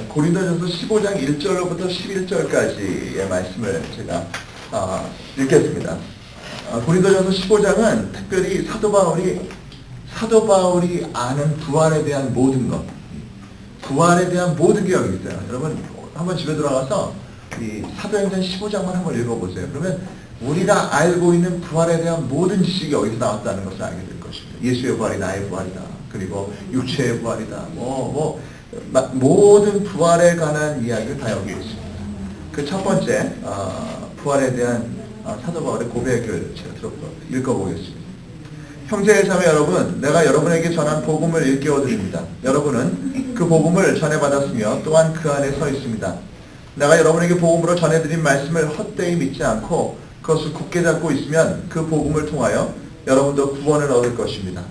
고린도전서 15장 1절로부터 11절까지의 말씀을 제가 읽겠습니다. 고린도전서 15장은 특별히 사도 바울이 아는 부활에 대한 모든 것, 부활에 대한 모든 기억이 있어요. 여러분 한번 집에 들어가서 이 사도행전 15장만 한번 읽어보세요. 그러면 우리가 알고 있는 부활에 대한 모든 지식이 여기서 나왔다는 것을 알게 될 것입니다. 예수의 부활이 나의 부활이다. 그리고 육체의 부활이다. 모든 부활에 관한 이야기를 다 여기 있습니다. 그 첫 번째 부활에 대한 사도 바울의 고백을 제가 읽어보겠습니다. 형제 자매 여러분, 내가 여러분에게 전한 복음을 일깨워드립니다. 여러분은 그 복음을 전해받았으며 또한 그 안에 서 있습니다. 내가 여러분에게 복음으로 전해드린 말씀을 헛되이 믿지 않고 그것을 굳게 잡고 있으면 그 복음을 통하여 여러분도 구원을 얻을 것입니다.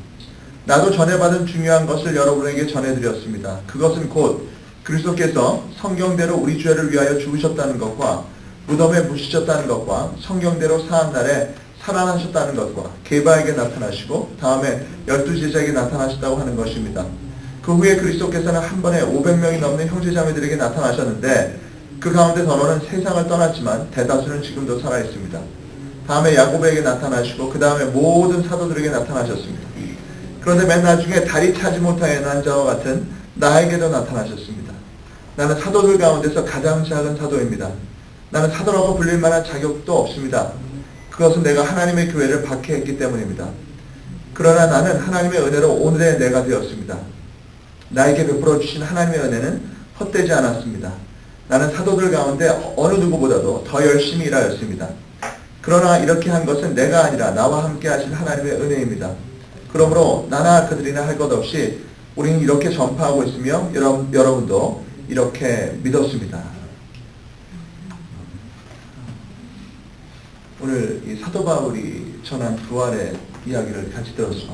나도 전해받은 중요한 것을 여러분에게 전해드렸습니다. 그것은 곧 그리스도께서 성경대로 우리 죄를 위하여 죽으셨다는 것과 무덤에 묻히셨다는 것과 성경대로 사한날에 살아나셨다는 것과 게바에게 나타나시고 다음에 12제자에게 나타나셨다고 하는 것입니다. 그 후에 그리스도께서는 한 번에 500명이 넘는 형제자매들에게 나타나셨는데 그 가운데 더러는 세상을 떠났지만 대다수는 지금도 살아있습니다. 다음에 야고보에게 나타나시고 그 다음에 모든 사도들에게 나타나셨습니다. 그런데 맨 나중에 다리 차지 못하게 난 자와 같은 나에게도 나타나셨습니다. 나는 사도들 가운데서 가장 작은 사도입니다. 나는 사도라고 불릴 만한 자격도 없습니다. 그것은 내가 하나님의 교회를 박해했기 때문입니다. 그러나 나는 하나님의 은혜로 오늘의 내가 되었습니다. 나에게 베풀어 주신 하나님의 은혜는 헛되지 않았습니다. 나는 사도들 가운데 어느 누구보다도 더 열심히 일하였습니다. 그러나 이렇게 한 것은 내가 아니라 나와 함께 하신 하나님의 은혜입니다. 그러므로 나나 그들이나 할 것 없이 우리는 이렇게 전파하고 있으며 여러분도 이렇게 믿었습니다. 오늘 이 사도 바울이 전한 부활의 이야기를 같이 들었습니다.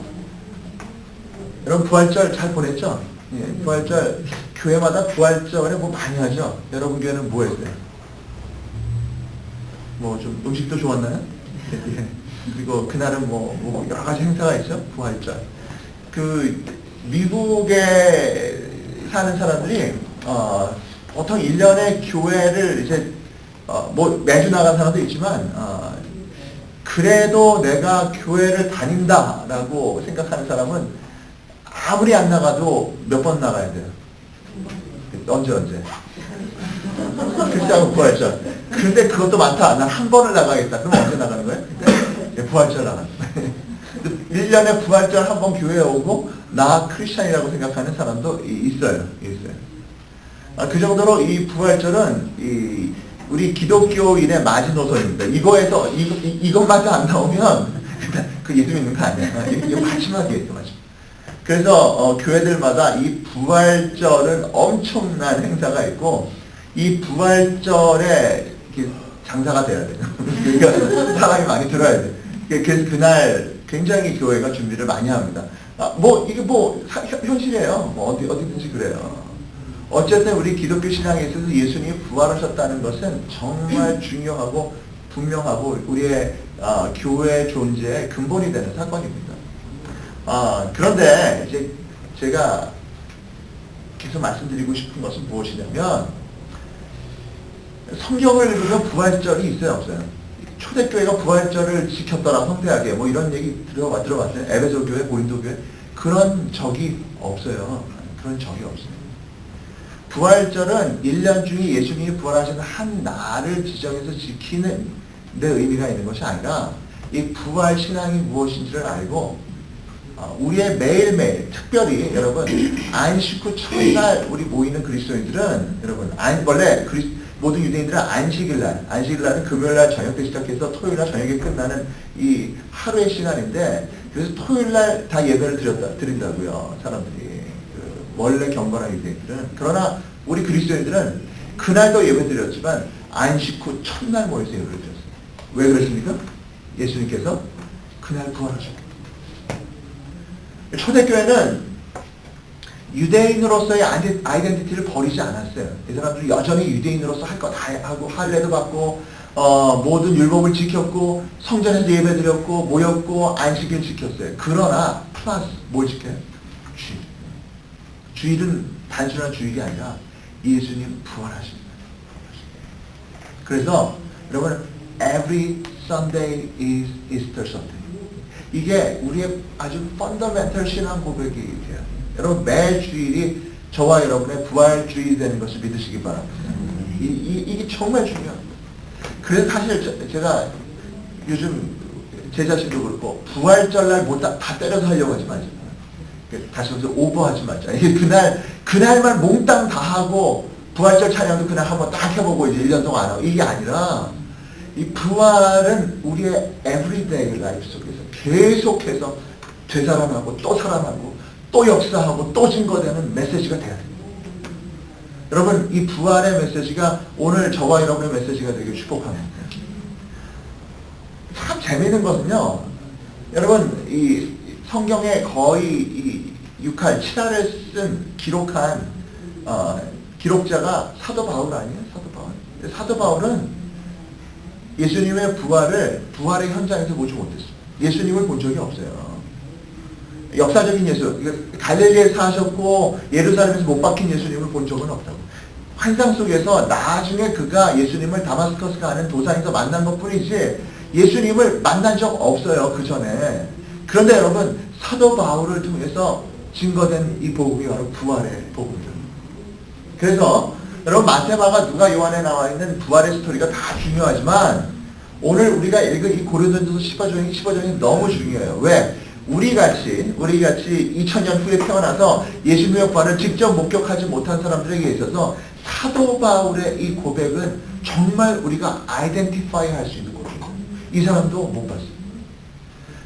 여러분 부활절 잘 보냈죠? 예, 부활절 교회마다 부활절에 뭐 많이 하죠? 여러분 교회는 뭐 했어요? 뭐 좀 음식도 좋았나요? 예. 그리고 그날은 뭐 여러 가지 행사가 있죠? 부활절. 그 미국에 사는 사람들이 보통 1년에 교회를 이제 뭐 매주 나간 사람도 있지만 그래도 내가 교회를 다닌다라고 생각하는 사람은 아무리 안 나가도 몇 번 나가야 돼요. 언제 그렇다고 부활절. 근데 그것도 많다. 난 한 번을 나가겠다. 그럼 언제 나가는 거예요? 그때 부활절 나가는 거예요. 1년에 부활절 한 번 교회에 오고 나 크리스찬이라고 생각하는 사람도 있어요. 그 정도로 이 부활절은 우리 기독교인의 마지노선입니다. 이것마저 안 나오면 그 예수 믿는 거 아니야. 이게 마지막이에요. 그래서 교회들마다 이 부활절은 엄청난 행사가 있고 이 부활절에 장사가 돼야 돼요. 그러니까 사람이 많이 들어야 돼요. 그래서 그날 굉장히 교회가 준비를 많이 합니다. 이게 현실이에요. 어디든지 그래요. 어쨌든 우리 기독교 신앙에 있어서 예수님이 부활하셨다는 것은 정말 중요하고 분명하고 우리의 교회 존재의 근본이 되는 사건입니다. 그런데 이제 제가 계속 말씀드리고 싶은 것은 무엇이냐면 성경을 읽으면 부활절이 있어요, 없어요? 초대교회가 부활절을 지켰더라 성대하게 뭐 이런 얘기 들어봤어요? 에베소 교회, 고린도 교회 그런 적이 없어요. 그런 적이 없어요. 부활절은 1년 중에 예수님이 부활하신 한 날을 지정해서 지키는 데 의미가 있는 것이 아니라 이 부활 신앙이 무엇인지를 알고 우리의 매일매일 특별히 여러분 안식 후 첫날 우리 모이는 그리스도인들은 여러분 원래 모든 유대인들은 안식일날은 금요일날 저녁 때 시작해서 토요일날 저녁에 끝나는 이 하루의 시간인데 그래서 토요일날 다 예배를 드린다고요 사람들이. 원래 경건한 유대인들은. 그러나 우리 그리스도인들은 그날도 예배 드렸지만 안식 후 첫날 모여서 예배를 드렸어요. 왜 그러십니까? 예수님께서 그날 부활하셨고. 초대교회는 유대인으로서의 아이덴티티를 버리지 않았어요. 이 사람들이 여전히 유대인으로서 할 거 다 하고 할례도 받고 모든 율법을 지켰고 성전에서 예배 드렸고 모였고 안식일 지켰어요. 그러나 플러스 뭘 지켜요? 주일은 단순한 주일이 아니라 예수님 부활하십니다. 그래서 여러분 every Sunday is Easter Sunday. 이게 우리의 아주 펀더멘털 신앙 고백이 돼요. 여러분 매 주일이 저와 여러분의 부활 주일이 되는 것을 믿으시기 바랍니다. 이게 정말 중요합니다. 그래서 사실 제가 요즘 제 자신도 그렇고 부활절날 다 때려서 하려고 하지 말자. 다시 말해서 오버하지 말자. 이게 그날만 몽땅 다 하고 부활절 찬양도 그날 한번 딱 해보고 이제 1년 동안 안 하고 이게 아니라 이 부활은 우리의 everyday 라이프 속에서 계속해서 되살아나고 또 살아나고 또 역사하고 또 증거되는 메시지가 돼야 됩니다. 여러분 이 부활의 메시지가 오늘 저와 여러분의 메시지가 되길 축복합니다. 참 재미있는 것은요. 여러분 이 성경에 거의 이 6할, 7할을 쓴 기록한 기록자가 사도 바울 아니에요? 사도 바울. 사도 바울은 예수님의 부활의 현장에서 보지 못했어요. 예수님을 본 적이 없어요. 역사적인 예수, 갈릴리에 사셨고 예루살렘에서 못 박힌 예수님을 본 적은 없다고. 환상 속에서 나중에 그가 예수님을 다마스커스 가는 도상에서 만난 것 뿐이지 예수님을 만난 적 없어요. 그 전에. 그런데 여러분 사도 바울을 통해서 증거된 이 복음이 바로 부활의 복음입니다. 그래서 여러분 마태마가 누가 요한에 나와 있는 부활의 스토리가 다 중요하지만 오늘 우리가 읽은 이 고린도전서 15장이 너무 중요해요. 왜? 우리같이 2000년 후에 태어나서 예수님의 부활을 직접 목격하지 못한 사람들에게 있어서 사도 바울의 이 고백은 정말 우리가 아이덴티파이 할 수 있는 고백이에요. 이 사람도 못 봤어요.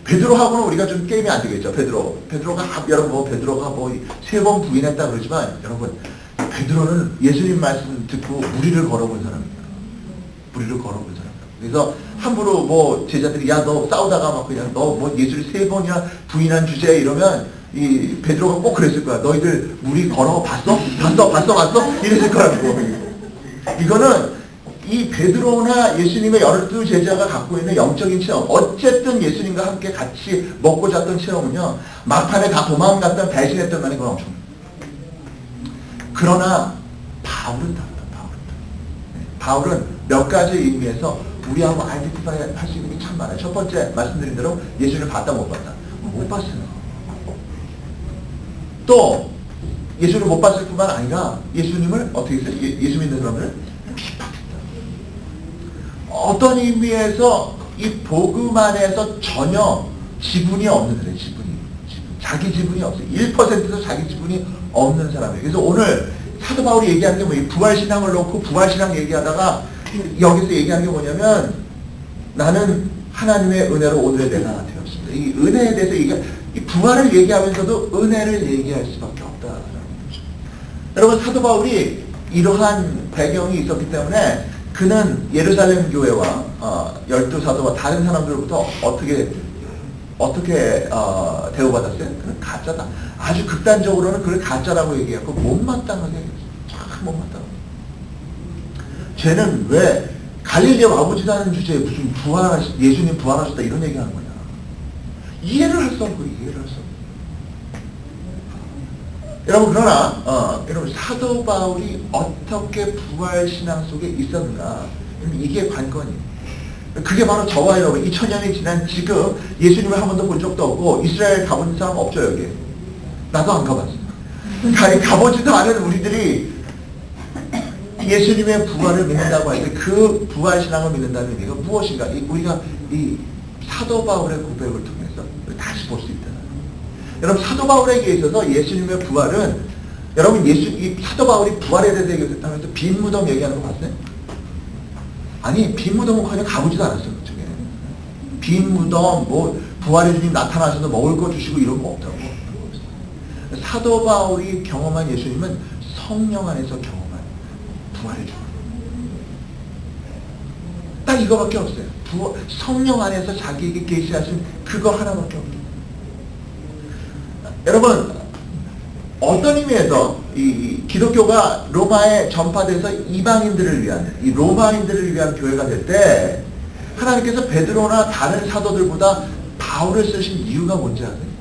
베드로하고는 우리가 좀 게임이 안 되겠죠. 베드로가 여러분 베드로가 3번 부인했다 그러지만 여러분 베드로는 예수님 말씀 듣고 무리를 걸어본 사람입니다. 무리를 걸어본 사람. 그래서 함부로 제자들이 야 너 싸우다가 막 그냥 너 예수를 3번이나 부인한 주제에 이러면 이 베드로가 꼭 그랬을 거야. 너희들 무리 걸어봤어? 봤어? 이랬을 거라고. 이거는 이 베드로나 예수님의 12제자가 갖고 있는 영적인 체험, 어쨌든 예수님과 함께 같이 먹고 잤던 체험은요, 막판에 다 도망갔던 배신했던 간에 그건 엄청. 그러나 바울은 다르다. 바울은 몇 가지 의미에서 우리하고 아이덴티파이 할 수 있는 게 참 많아요. 첫 번째 말씀드린 대로 예수님을 봤다 못 봤다. 못 봤어요. 또 예수를 못 봤을 뿐만 아니라 예수님을 어떻게 했어요? 예수 믿는 사람을 핍박했다. 어떤 의미에서 이 복음 안에서 전혀 지분이 없는 사람이에요. 자기 지분이 없어요. 1%도 자기 지분이 없는 사람이에요. 그래서 오늘 사도 바울이 얘기하는 게 뭐예요? 부활신앙을 놓고 부활신앙 얘기하다가 여기서 얘기하는 게 뭐냐면 나는 하나님의 은혜로 오늘의 내가 되었습니다. 이 은혜에 대해서 이 부활을 얘기하면서도 은혜를 얘기할 수밖에 없다라는 거죠. 여러분 사도 바울이 이러한 배경이 있었기 때문에 그는 예루살렘 교회와 12사도와 다른 사람들로부터 어떻게 대우받았어요? 그는 가짜다. 아주 극단적으로는 그를 가짜라고 얘기하고 못마땅하게 얘기했어요. 참 못마땅하게. 쟤는 왜 갈릴리에 와보지도 않은 주제에 무슨 예수님 부활하셨다 이런 얘기하는 거냐. 이해를 할 수 없고 이해를 할 수 없고. 여러분 그러나 여러분 사도 바울이 어떻게 부활신앙 속에 있었는가 이게 관건이에요. 그게 바로 저와 여러분 2000년이 지난 지금 예수님을 한 번도 본 적도 없고 이스라엘 가본 사람 없죠 여기. 나도 안 가봤어요. 가보지도 않은 우리들이 예수님의 부활을 믿는다고 할 때 그 부활신앙을 믿는다는 의미가 무엇인가? 우리가 이 사도 바울의 고백을 통해서 다시 볼 수 있다. 여러분 사도 바울에게 있어서 예수님의 부활은 여러분 이 사도 바울이 부활에 대해서 얘기하면서 빈 무덤 얘기하는 거 봤어요? 아니 빈 무덤은 그냥 가보지도 않았어요. 그쪽에 빈 무덤 부활의 주님 나타나셔서 먹을 거 주시고 이런 거 없다고. 사도 바울이 경험한 예수님은 성령 안에서 경험한 부활의 주님. 딱 이거밖에 없어요. 성령 안에서 자기에게 계시하신 그거 하나밖에 없어요. 여러분 어떤 의미에서 이 기독교가 로마에 전파돼서 이방인들을 위한 이 로마인들을 위한 교회가 될 때 하나님께서 베드로나 다른 사도들보다 바울을 쓰신 이유가 뭔지 아세요?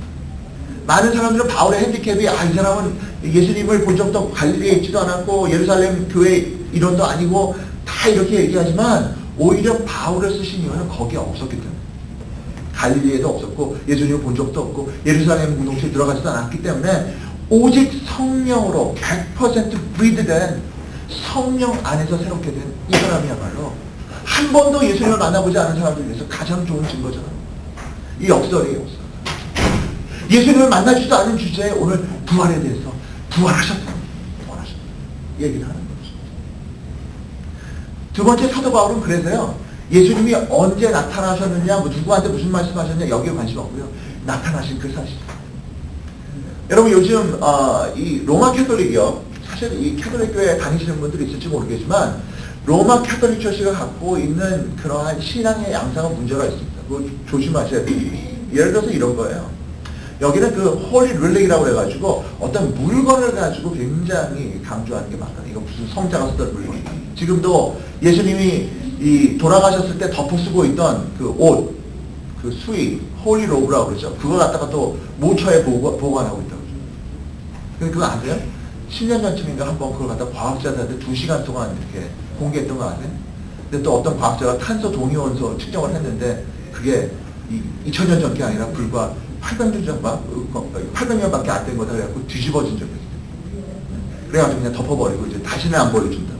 많은 사람들은 바울의 핸디캡이 이 사람은 예수님을 본 적도 없고 갈릴리에 있지도 않았고 예루살렘 교회 일원도 아니고 다 이렇게 얘기하지만 오히려 바울을 쓰신 이유는 거기에 없었기 때문에 갈릴리에도 없었고 예수님을 본 적도 없고 예루살렘 공동체에 들어가지도 않았기 때문에 오직 성령으로 100% 브리드된 성령 안에서 새롭게 된 이 사람이야말로 한 번도 예수님을 만나보지 않은 사람들 위해서 가장 좋은 증거잖아요. 이 역설이에요, 역설. 예수님을 만나지도 않은 주제에 오늘 부활에 대해서 부활하셨다. 얘기를 하는 거죠. 두 번째 사도 바울은 그래서요. 예수님이 언제 나타나셨느냐, 누구한테 무슨 말씀하셨냐 여기에 관심 없고요. 나타나신 그 사실. 여러분 요즘 이 로마 캐톨릭이요. 사실 이 캐톨릭 교회에 다니시는 분들이 있을지 모르겠지만 로마 캐톨릭 처치가 갖고 있는 그러한 신앙의 양상은 문제가 있습니다. 그거 조심하셔야 돼요. 예를 들어서 이런 거예요. 여기는 그 홀리 릴릭이라고 해가지고 어떤 물건을 가지고 굉장히 강조하는 게 많아요. 이거 무슨 성자가 쓰던 물건. 지금도 예수님이 이 돌아가셨을 때 덮어 쓰고 있던 그 옷, 그 수의, 홀리 로브라고 그러죠. 그걸 갖다가 또 모처에 보관하고 있다고 그러죠. 근데 그거 아세요? 10년 전쯤인가 한번 그걸 갖다 과학자들한테 2시간 동안 이렇게 공개했던 거 아세요? 근데 또 어떤 과학자가 탄소 동위원소 측정을 했는데 그게 2000년 전게 아니라 불과 800년 전만, 800년밖에 안 된 거다 그래갖고 뒤집어진 적이 있어요. 그래가지고 그냥 덮어버리고 이제 다시는 안 보여준다.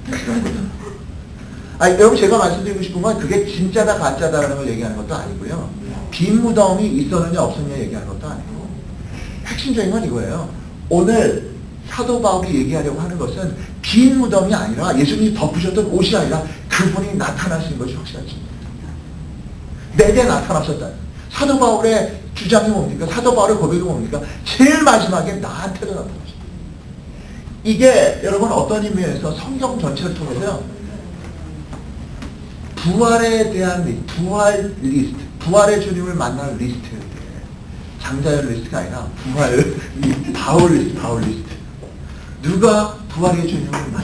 여러분 제가 말씀드리고 싶은 건 그게 진짜다 가짜다라는 걸 얘기하는 것도 아니고요. 빈 무덤이 있었느냐 없었느냐 얘기하는 것도 아니고 핵심적인 건 이거예요. 오늘 사도 바울이 얘기하려고 하는 것은 빈 무덤이 아니라 예수님이 덮으셨던 옷이 아니라 그분이 나타나신 것이 확실하지. 내게 나타나셨다. 사도 바울의 주장이 뭡니까? 사도 바울의 고백이 뭡니까? 제일 마지막에 나한테도 나타나셨다. 이게 여러분 어떤 의미에서 성경 전체를 통해서요. 부활에 대한 부활 리스트, 부활의 주님을 만날 리스트, 장자연 리스트가 아니라 바울 리스트. 누가 부활의 주님을 만나?